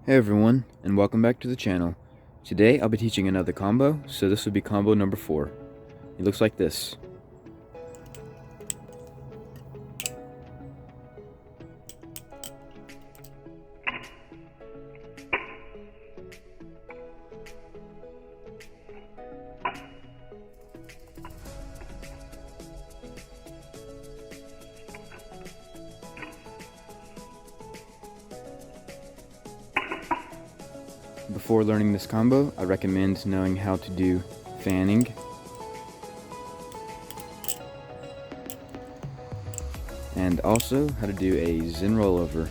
Hey everyone, and welcome back to the channel. Today I'll be teaching another combo, so this will be combo number 4. It looks like this. Before learning this combo, I recommend knowing how to do fanning, and also how to do a Zen rollover.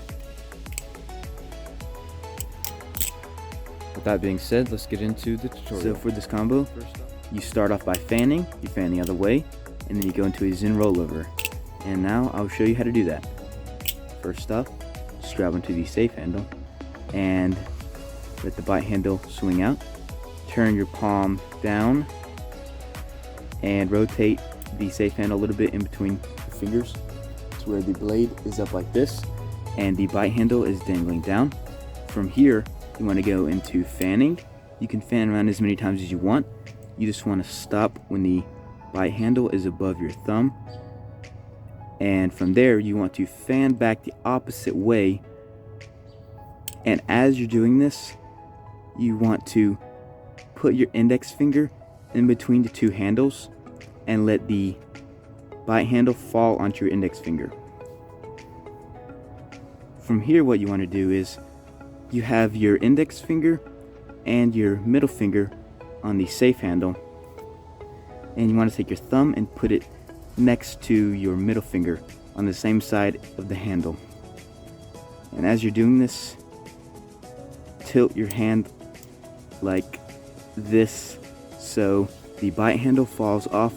With that being said, let's get into the tutorial. So for this combo, you start off by fanning, you fan the other way, and then you go into a Zen rollover. And now I'll show you how to do that. First up, just grab onto the safe handle and let the bite handle swing out. Turn your palm down and rotate the safe handle a little bit in between your fingers to where the blade is up like this and the bite handle is dangling down. From here, you want to go into fanning. You can fan around as many times as you want. You just want to stop when the bite handle is above your thumb. And from there, you want to fan back the opposite way. And as you're doing this, you want to put your index finger in between the two handles and let the bite handle fall onto your index finger. From here, what you want to do is you have your index finger and your middle finger on the safe handle, and you want to take your thumb and put it next to your middle finger on the same side of the handle. And as you're doing this, tilt your hand like this so the bite handle falls off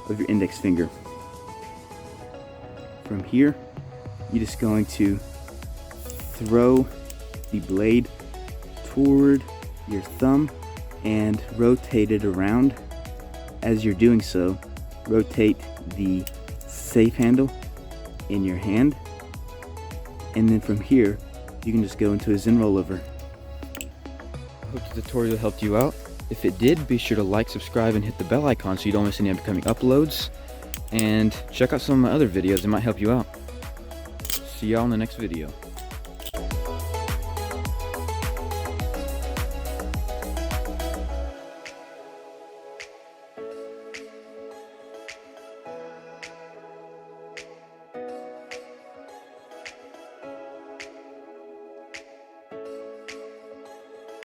of your index finger. From here, you're just going to throw the blade toward your thumb and rotate it around. As you're doing so, rotate the safe handle in your hand, and then from here you can just go into a Zen rollover. I hope the tutorial helped you out. If it did, be sure to like, subscribe, and hit the bell icon so you don't miss any upcoming uploads. And check out some of my other videos, it might help you out. See y'all in the next video.